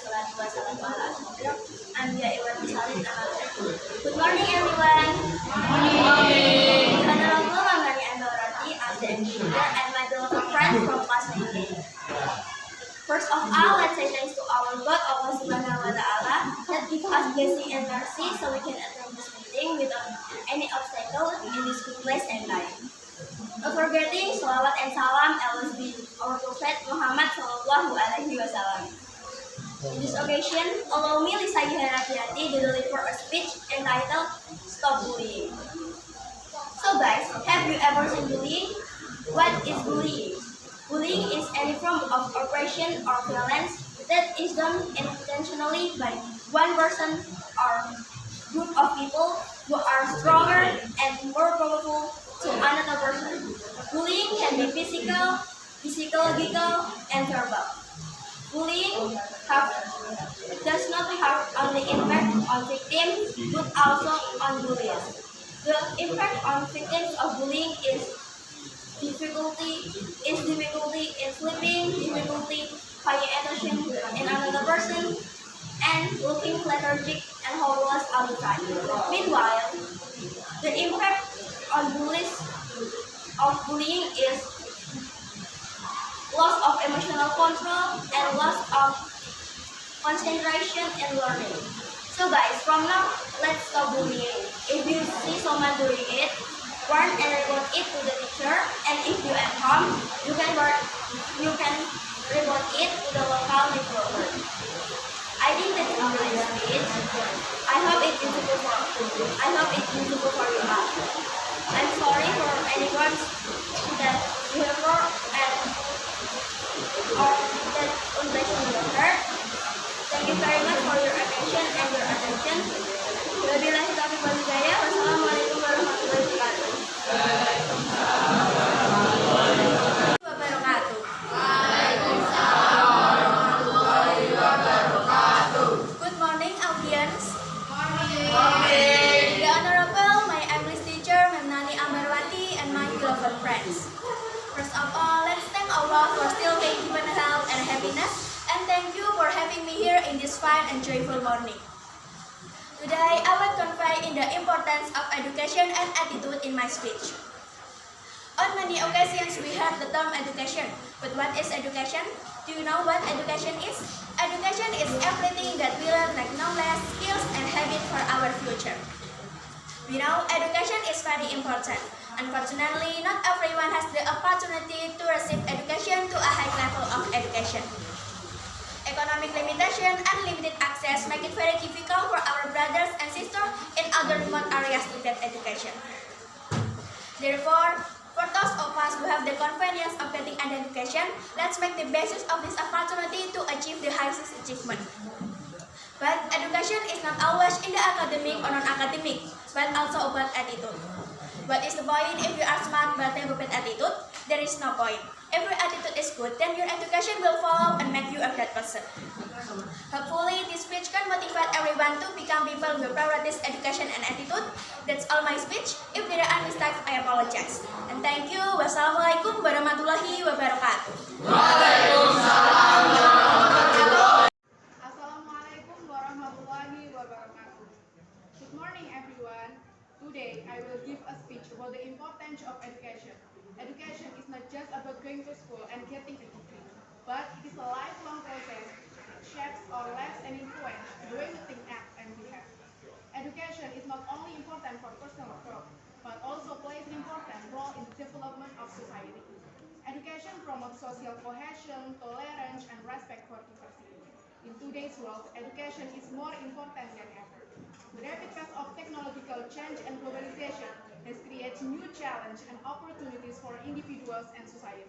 wassalatu wassalamu ala asyrofil anbiya'i wal mursalin. Good morning, everyone. Morning. Honorable Mangani Andorati, as the teacher, and my beloved friends from class 9. First of all, let's say thanks to our God, Allah Subhanahu wa Ta'ala, that gives us blessing and mercy so we can attend this meeting without any obstacle in this good place and time. Not forgetting salawat and salam always be our Prophet Muhammad Sallallahu Alaihi Wasallam. In this occasion, allow me, Lisa Yuhanatiati, to deliver a speech entitled Stop Bullying. So guys, have you ever seen bullying? What is bullying? Bullying is any form of oppression or violence that is done intentionally by one person or group of people who are stronger and more powerful to another person. Bullying can be physical, psychological, and verbal. Bullying does not have only impact on victims but also on bullies. The impact on victims of bullying is difficulty in sleeping, difficulty paying attention in another person, and looking lethargic and hopeless all the time. Meanwhile, the impact on bullying is loss of emotional control and loss of concentration in learning. So guys, from now, let's stop bullying. If you see someone doing it, warn and report it to the teacher, and if you at home, you can report it to the local network. I think that's all my speech. I hope it's useful for you all. I'm sorry for any words that you have heard and or that unpleasant hurt. Thank you very much for your attention and your attention. Wabillahi taufiq wal hidayah. Wassalamualaikum warahmatullahi wabarakatuh. Good morning, audience. Morning. The Honorable, my English teacher, Memnani Amarwati, and my beloved friends. First of all, let's thank Allah for still being given health and happiness, and thank you for having me here in this fine and joyful morning. Today, I will convey in the importance of education and attitude in my speech. On many occasions, we heard the term education. But what is education? Do you know what education is? Education is everything that we learn like knowledge, skills, and habits for our future. We know education is very important. Unfortunately, not everyone has the opportunity to receive education to a high level of education. Economic limitation and limited access make it very difficult for our brothers and sisters in other remote areas to get education. Therefore, for those of us who have the convenience of getting an education, let's make the basis of this opportunity to achieve the highest achievement. But education is not always in the academic or non-academic, but also about attitude. What is the point if you are smart but have a bad attitude? There is no point. If your attitude is good, then your education will follow and make you a great person. Hopefully, this speech can motivate everyone to become people who prioritize education and attitude. That's all my speech. If there are mistakes, I apologize. And thank you. Wassalamualaikum warahmatullahi wabarakatuh. Waalaikumsalam warahmatullahi wabarakatuh. Assalamualaikum warahmatullahi wabarakatuh. Good morning, everyone. Today, I will give a speech about the importance of education. Education is not just about going to school and getting a degree, but it is a lifelong process that shapes our lives and influence the way we think, act, and behave. Education is not only important for personal growth, but also plays an important role in the development of society. Education promotes social cohesion, tolerance, and respect for diversity. In today's world, education is more important than ever. The rapid pace of technological change and globalization has created new challenges and opportunities for individuals and society.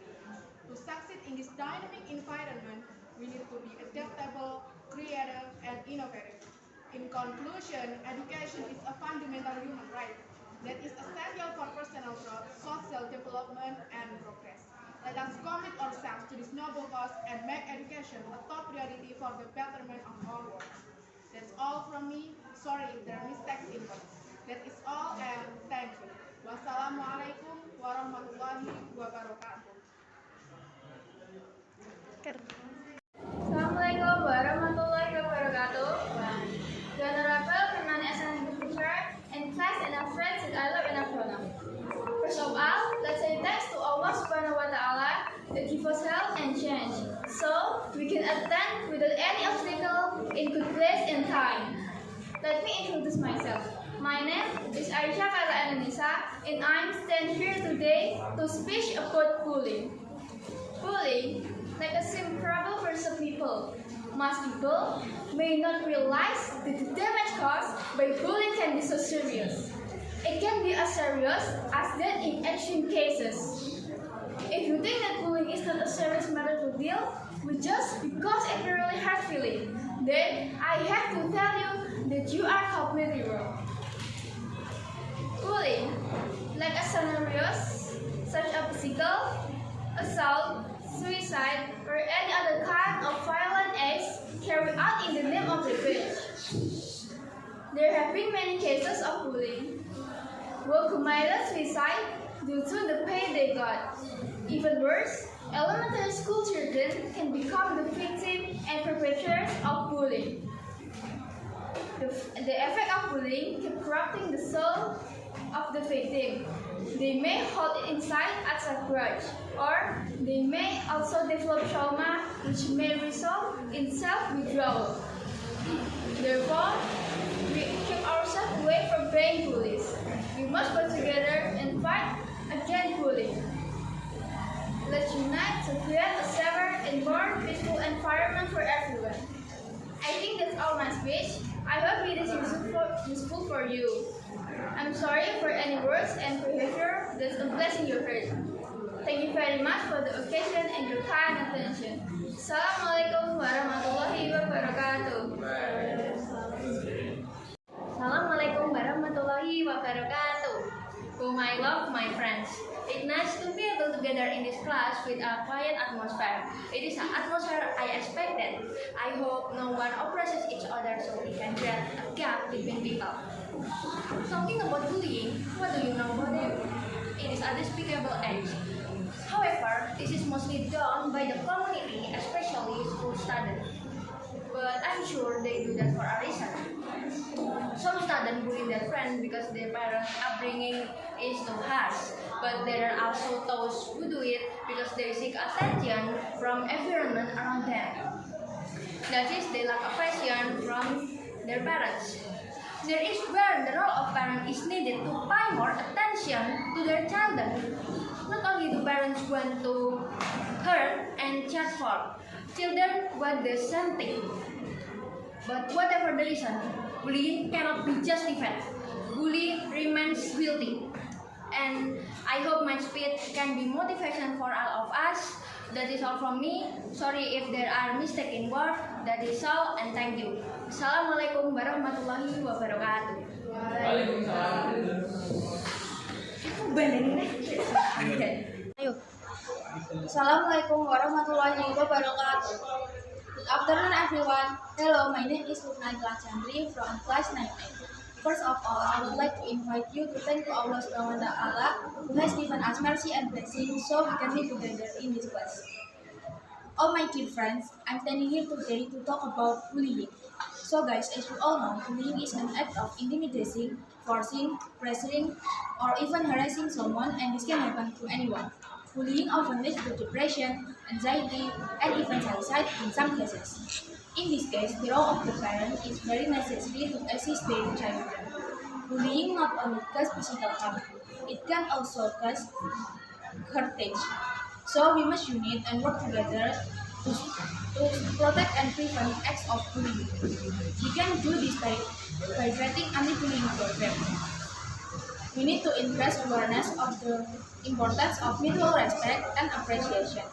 To succeed in this dynamic environment, we need to be adaptable, creative, and innovative. In conclusion, education is a fundamental human right that is essential for personal growth, social development, and progress. Let us commit ourselves to this noble cause and make education a top priority for the betterment of our world. That's all from me. Sorry if there are mistakes in words. That is all, and thank you. Wassalamualaikum warahmatullahi wabarakatuh. Assalamualaikum warahmatullahi in good place and time. Let me introduce myself. My name is Aisyah Kala Ananisa, and I stand here today to speak about bullying. Bullying, like a same problem for some people. Most people may not realize that the damage caused by bullying can be so serious. It can be as serious as that in extreme cases. If you think that bullying is not a serious matter to deal with just because it really hurts feeling, then I have to tell you that you are completely wrong. Bullying, like a scenarios such as physical, assault, suicide, or any other kind of violent acts carried out in the name of revenge. There have been many cases of bullying who committed suicide due to the pain they got. Even worse, elementary school children can become the victim and perpetrators of bullying. The effect of bullying keeps corrupting the soul of the victim. They may hold it inside as a grudge, or they may also develop trauma which may result in self-withdrawal. Therefore, we keep ourselves away from being bullies. We must work together and fight against bullying. Let's unite to create a safer and more peaceful environment for everyone. I think that's all my speech. I hope it is useful for you. I'm sorry for any words and behavior that's unpleasant you heard. Thank you very much for the occasion and your kind attention. Assalamualaikum warahmatullahi wabarakatuh. Assalamualaikum warahmatullahi wabarakatuh. Whom I love, my friends. It's nice to be able together in this class with a quiet atmosphere. It is an atmosphere I expected. I hope no one oppresses each other so we can create a gap between people. Talking about bullying, what do you know about it? It is a despicable act. However, this is mostly done by the community, especially school students. But I'm sure they do that for a reason. Some students bully their friends because their parents' upbringing is too harsh. But there are also those who do it because they seek attention from environment around them. That is, they lack affection from their parents. There is where the role of parent is needed to pay more attention to their children. Not only do parents want to hurt and chat for, children want the same thing. But whatever the reason, bullying cannot be justified. Bullying remains guilty. And I hope my speech can be motivation for all of us. That is all from me. Sorry if there are mistakes in word. That is all, and thank you. Assalamualaikum warahmatullahi wabarakatuh. Ayo. Assalamualaikum warahmatullahi wabarakatuh. Good afternoon, everyone. Hello, my name is Lukman Chandri from class 9A. First of all, I would like to invite you to thank Allah Subhanahu wa Ta'ala who has given us mercy and blessing so we can be together in this class. All my dear friends, I'm standing here today to talk about bullying. So guys, as you all know, bullying is an act of intimidating, forcing, pressuring, or even harassing someone, and this can happen to anyone. Bullying often leads to depression, anxiety, and even suicide in some cases. In this case, the role of the parent is very necessary to assist their child. Bullying not only causes physical harm, it can also cause heritage. So we must unite and work together to protect and prevent acts of bullying. We can do this by creating anti-bullying program. We need to increase awareness of the importance of mutual respect and appreciation.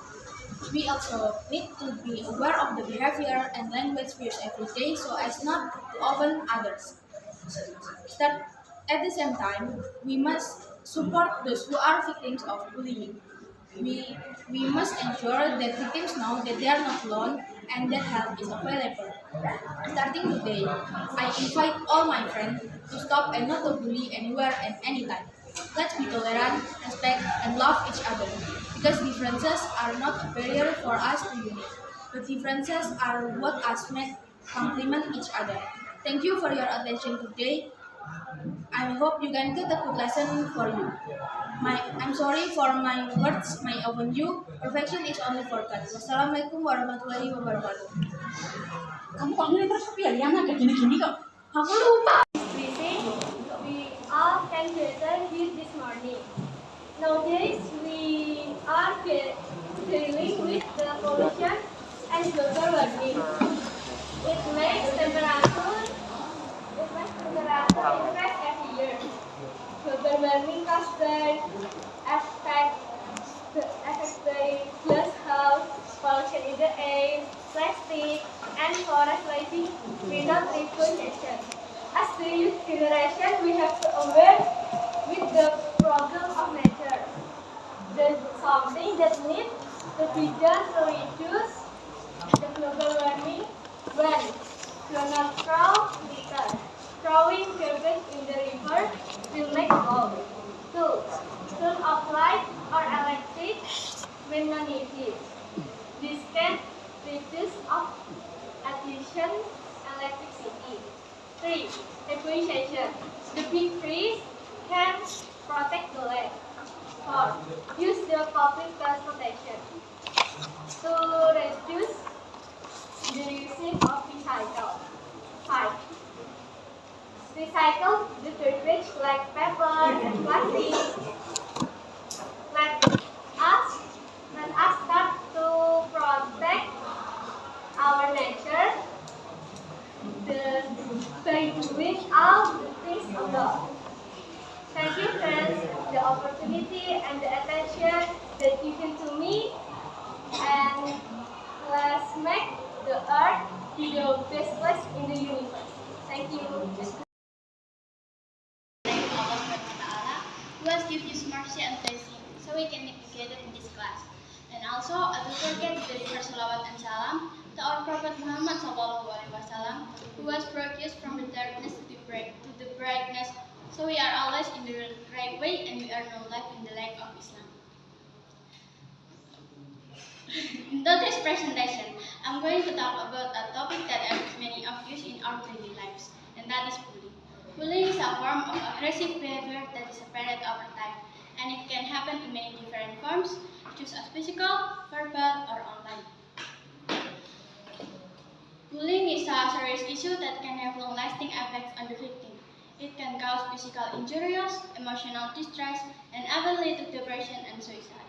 We also need to be aware of the behavior and language we use every day so as not to offend others. At the same time, we must support those who are victims of bullying. We must ensure that victims know that they are not alone and that help is available. Starting today, I invite all my friends to stop and not to bully anywhere and anytime. Let's be tolerant, respect, and love each other. Because differences are not a barrier for us to unite, but differences are what us make complement each other. Thank you for your attention today. I hope you can get a good lesson for you. I'm sorry for my words may offend you. Perfection is only for God. Wassalamualaikum warahmatullahi wabarakatuh. Kamu kok gini terus tapi ya Liana kayak gini-gini kok. Aku lupa. We think we all came together here this morning. Nowadays, we are dealing with the pollution and global warming. It makes temperature increase every year. Global warming caused by affects by greenhouse pollution in the air, plastic, and forest lighting without regulation. As the youth generation, we have to aware with the problem of nature. There's something that needs to be done to reduce the global warming. One, do not throw litter. Throwing garbage in the river will make flow. Two, turn off light or electric when not needed. This can reduce of addition electricity. Three, evacuation. The big trees can protect the land. Four, use the public transportation. To reduce the usage of recycle. Five, recycle the garbage like paper and plastic. Let us start to protect our nature by doing all the things above. Thank you, friends, the opportunity and the attention that given to me, and let's make the earth be the best place in the universe. Thank you. Allah SWT, who has given us mercy and blessing, so we can meet together in this class. And also, I don't forget to deliver salawat and salam to our Prophet Muhammad SAW, who has brought us from the darkness to the brightness, so we are always in the right way and we are no left in the light of Islam. In today's presentation, I'm going to talk about a topic that affects many of us in our daily lives, and that is bullying. Bullying is a form of aggressive behavior that is spread over time, and it can happen in many different forms, such as physical, verbal, or online. Bullying is a serious issue that can have long-lasting effects on the victim. It can cause physical injuries, emotional distress, and even lead to depression and suicide.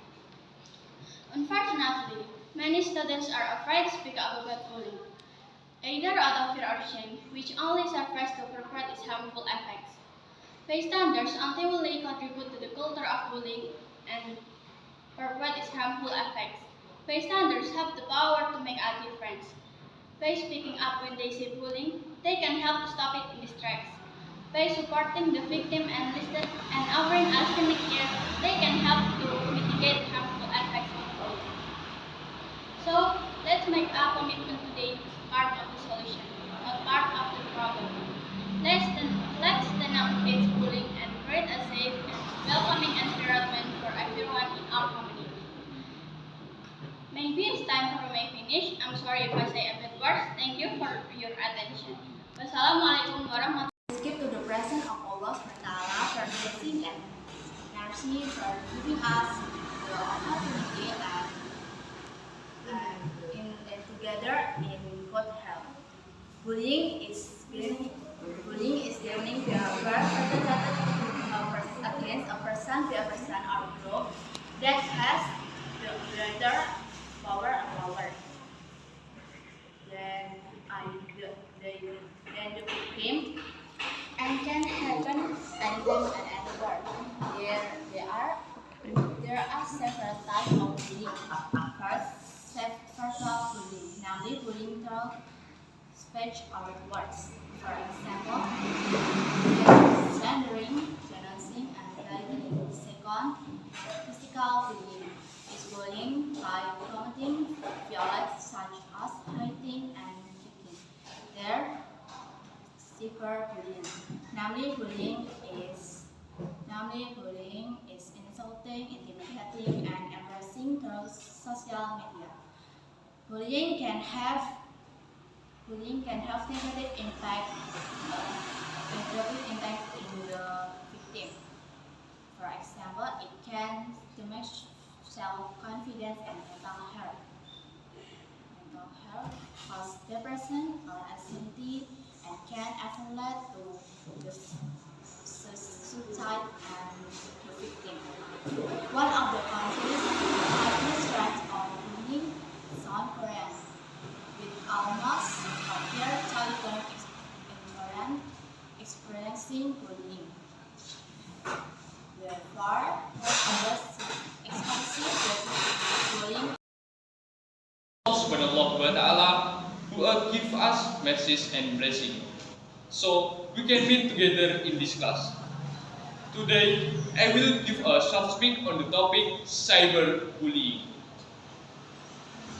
Unfortunately, many students are afraid to speak up about bullying, either out of fear or shame, which only serves to perpetuate its harmful effects. Bystanders unwillingly contribute to the culture of bullying and perpetuate its harmful effects. Bystanders have the power to make a difference. By speaking up when they see bullying, they can help to stop it in its tracks. By supporting the victim and offering listening ear, they can help to mitigate harmful effects of bullying. So, let's make a commitment today to be part of the solution, not part of the problem. Let's denounce against bullying and create a safe and welcoming environment for everyone in our community. Maybe it's time for me to finish. I'm sorry if I say a bit words. Thank you for your attention. Wassalamualaikum warahmatullahi wabarakatuh. Let's give to the presence of Allah SWT for blessing and mercy for giving us the opportunity and together in good health. Bullying is bullying behavior against a person or group that has the greater power than the victim, and can happen anytime and anywhere. There are several types of bullying. First of bullying, namely bullying through speech or words. For example, slandering, denouncing, and belittling. Second, physical bullying is bullying by committing violence such as hitting and kicking. There, cyberbullying. Namely, bullying is insulting, intimidating, and embarrassing through social media. Bullying can have negative impact in the victim. For example, it can damage self-confidence and mental health. cause depression or anxiety, and can often lead to the suicide and the victim. One of the countries highest rates of bullying is South Korea, with almost a their childhood ignorant experiencing bullying. Therefore, most of us experience bullying. Subhanallah wa ta'ala who give us message and blessing. So we can meet together in this class. Today I will give a short speak on the topic cyberbullying.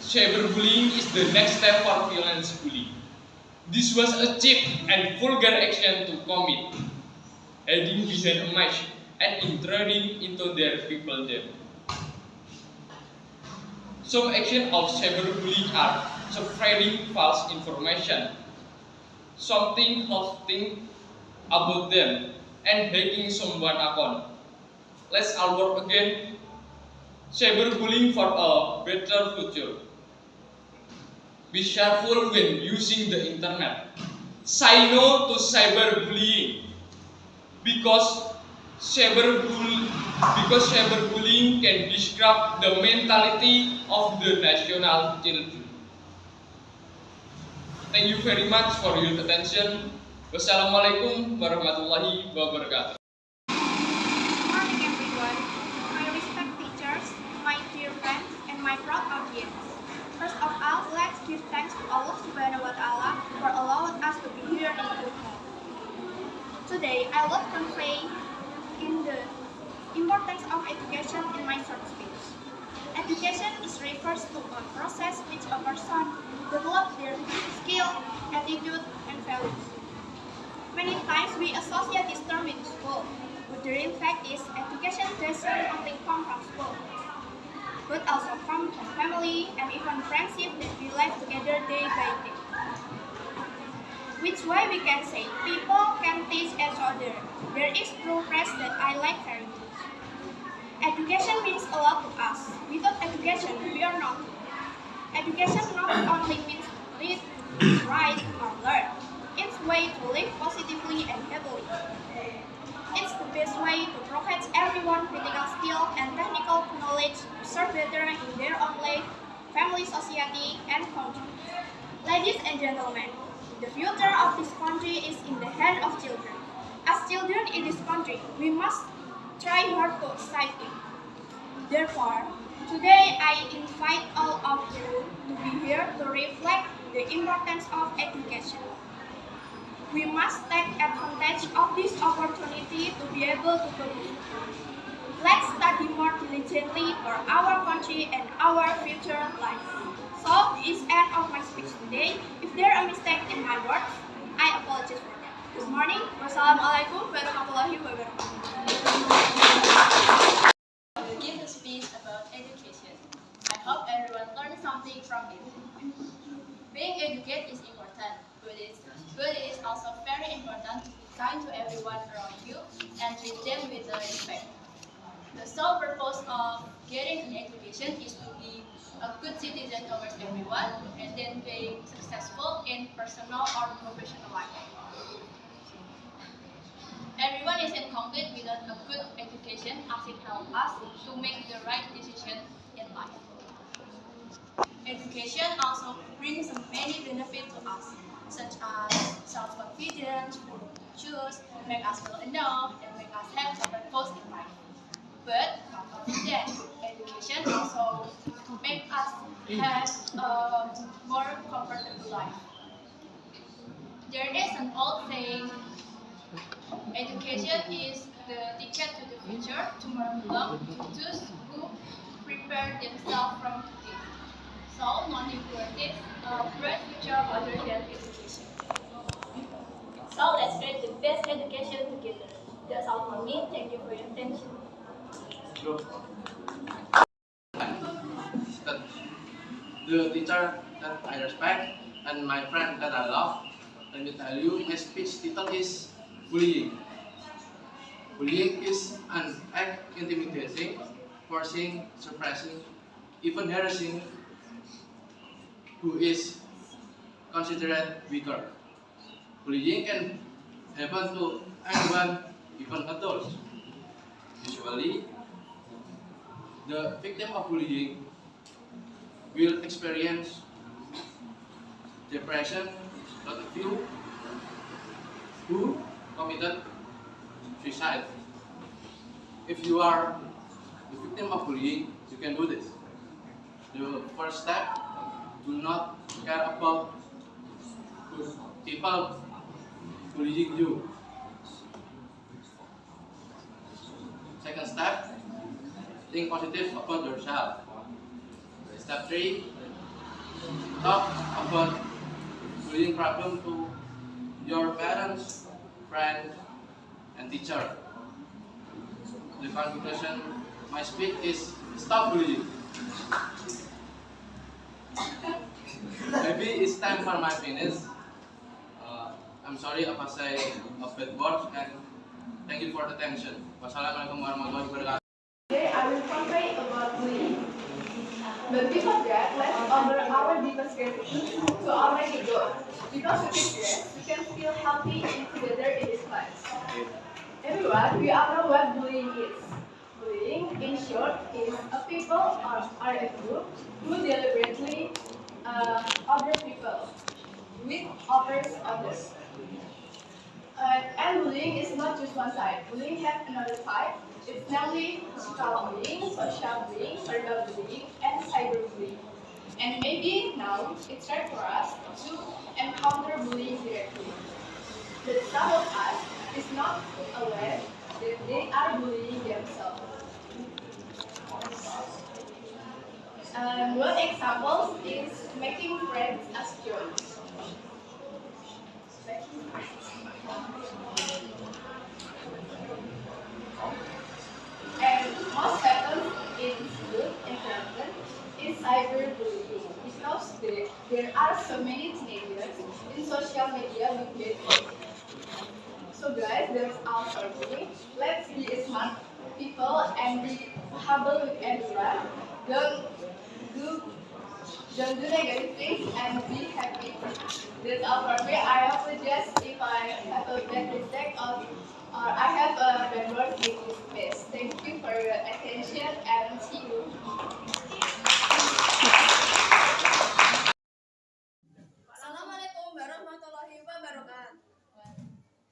Cyberbullying is the next step for violence bullying. This was a cheap and vulgar action to commit, hiding behind a mask and intruding into their people them. Some actions of cyberbullying are spreading false information, something hosting about them, and hacking someone's account. Let's all work again. Cyberbullying for a better future. Be careful when using the internet. Say no to cyberbullying because cyberbullying can disrupt the mentality of the national children. Thank you very much for your attention. Wassalamualaikum warahmatullahi wabarakatuh. Good morning, everyone. My respected teachers, my dear friends, and my proud audience. First of all, let's give thanks to Allah Subhanahu wa Ta'ala for allowing us to be here in good health. Today, I will convey in the importance of education in my short speech. Education is refers to a process which a person develops their skill, attitude, and values. Many times we associate this term with school, but the real fact is education doesn't only come from school, but also come from family and even friendship that we live together day by day. Which way we can say people can teach each other. There is true phrase that I like very much. Education means a lot to us. Without education, we are not. Education not only means read, write, or learn. It's a way to live positively and happily. It's the best way to provide everyone critical skill and technical knowledge to serve better in their own life, family, society, and country. Ladies and gentlemen, the future of this country is in the hand of children. As children in this country, we must try hard to save it. Therefore, today I invite all of you to be here to reflect the importance of education. We must take advantage of this opportunity to be able to contribute. Let's study more diligently for our country and our future life. So, this is end of my speech today. If there are mistakes in my words, I apologize for that. Good morning. Wassalamualaikum warahmatullahi wabarakatuh. I will give a speech about education. I hope everyone learned something from it. Being educated is important, but it is also very important to be kind to everyone around you and treat them with respect. The sole purpose of getting an education is to be a good citizen towards everyone and then being successful in personal or professional life. Everyone is incomplete without a good education as it helps us to make the right decision in life. Education also brings many benefits to us, such as self-confidence, choose, make us feel enough, and make us have a purpose in life. But then, education also makes us have a more comfortable life. There is an old saying, education is the ticket to the future. Tomorrow belongs to those who prepare themselves from today. So, nothing worth it, a bright future other than education. So, let's create the best education together. That's all for me. Thank you for your attention. The teacher that I respect and my friend that I love, let me tell you, my speech title is bullying. Bullying is an act intimidating, forcing, suppressing, even harassing who is considered weaker. Bullying can happen to anyone, even adults. Usually, the victim of bullying will experience depression, but a few who committed suicide. If you are the victim of bullying, you can do this. The first step, do not care about people bullying you. Second step, think positive about yourself. Step 3, talk about bullying problem to your parents, friends, and teacher. The conclusion my speech is stop bullying. Maybe it's time for my finish. I'm sorry if I say a bad word, and thank you for the attention. Wassalamualaikum warahmatullahi wabarakatuh. Today I will convey about bullying. But before that, let's honor our deepest gratitude to Almighty God. Because of His grace, we can feel healthy and together in this class. Everyone, we all know what bullying is. Bullying, in short, is a people or a group who deliberately other people with others. And bullying is not just one side. Bullying has another side. It's namely physical bullying, social bullying, verbal bullying, and cyberbullying. And maybe now it's time for us to encounter bullying directly. But some of us is not aware that they are bullying themselves. One example is making friends as jokes. And most happens in school environment is cyberbullying because there are so many teenagers in social media with great content. So guys, that's all for me. Let's be smart people and be humble with everyone. Don't do negative things and be happy. That's all for me. I apologize if I have a bad mistake or I have a bad word in this space. Thank you for your attention and see you. Assalamualaikum warahmatullahi wabarakatuh.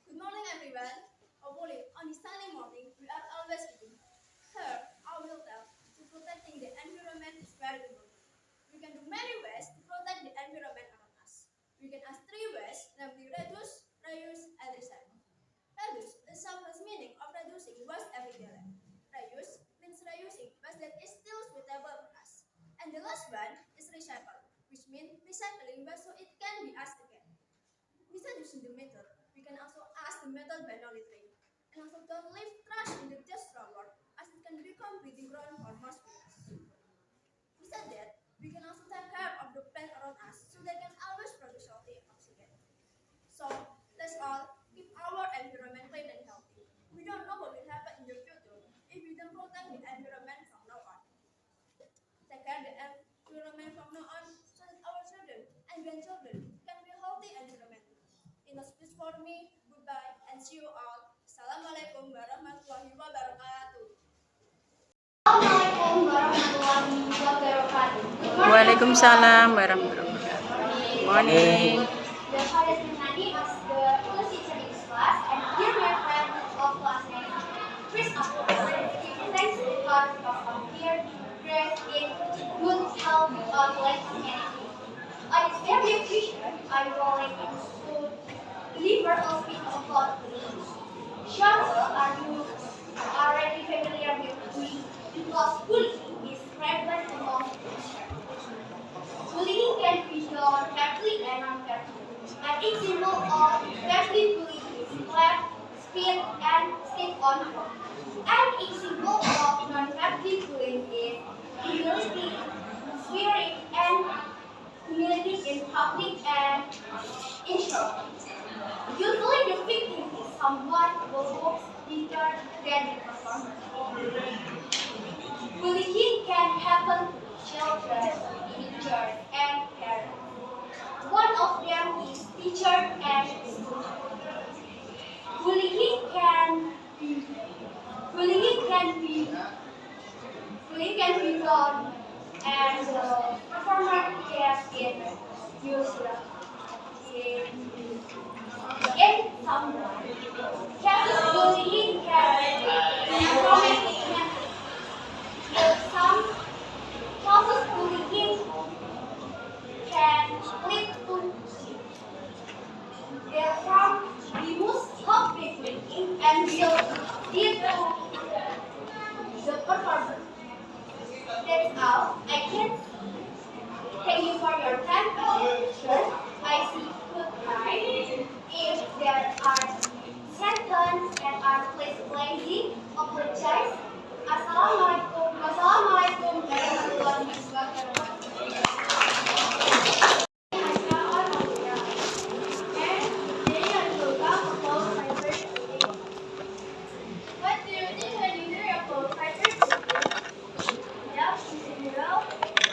Good morning, everyone. Hopefully, on this sunny morning, we are always eating. Here, I will tell to protecting the environment is very important. We can do many ways to protect the environment around us. We can ask 3 ways, namely reduce, reuse, and recycle. Reduce is surface meaning of reducing waste every day. Reuse means reusing waste that is still suitable for us. And the last one is recycle, which means recycling waste so it can be used again. Besides using the method, we can also ask the method by littering. And also don't leave trash in the dust roller as it can become breeding ground for mosquitoes. Besides that, we can also take care of the plant around us so they can always produce healthy oxygen. So, let's all keep our environment clean and healthy. We don't know what will happen in the future if we don't protect the environment from now on. Take care of the environment from now on so that our children and grandchildren can be healthy environment. In a speech for me, goodbye and see you all. Assalamualaikum warahmatullahi wabarakatuh. Assalamualaikum warahmatullahi wabarakatuh. Waalaikumsalam warahmatullahi wabarakatuh. Morning. The father Nani as the English teacher in this class, and dear my friend of class 9. First of all, thanks to God of dear grace in good health of life humanity. On this very occasion, I would like to deliver a speech about bullying. Sure, are you already familiar with bullying? Because bullying is prevalent among children. Bullying can be done fairly and unfairly. An example of fairly bullying is slap, spit, and stick on foot. An example of non-fairly bullying is humiliating, swearing, and humiliating in public and in short. Usually the victim is someone who looks weaker than the performer. Bullying can happen to children, teenagers, and parents. One of them is teacher and student. Bullying can be bullying can be done and the performer can get used in someone. Cases bullying can be traumatic. Some cases bullying can lead to therefore we must help between and will lead to the performer. That's all. I can thank you for your time and attention. I see goodbye. If there are sentences that are lazy, apologize. Assalamualaikum warahmatullahi wabarakatuh. What do you think when you hear about fighter? Well, in general,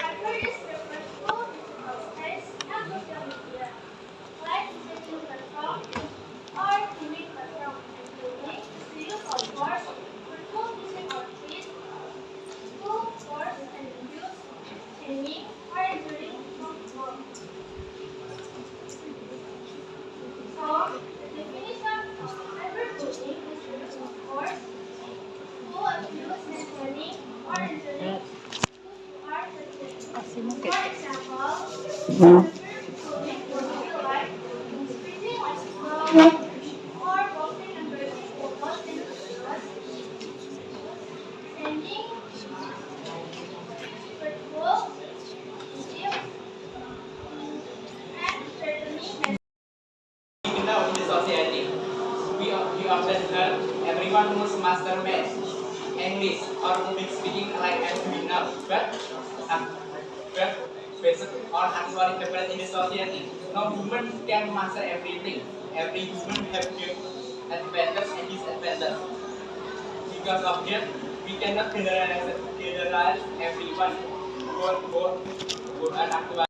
fighter is referable of space and social media, like setting platform or giving platform, including the use of force, hurtful using of trees, full force and use, aiming, or during war. So, the definition of cyberbullying is the use of force, full abuse and training, or injuring who are subject. For example, cyberbullying would be like spreading like or posting embarrassing photos and videos, sending hurtful, abusive, and threatening Now in the society, we often heard everyone must master math, English, or public speaking like I'm doing now. But based on actual development in the society, no human can master everything. Every human has their advantage and disadvantage. Because of that, we cannot generalize everyone. Go an actual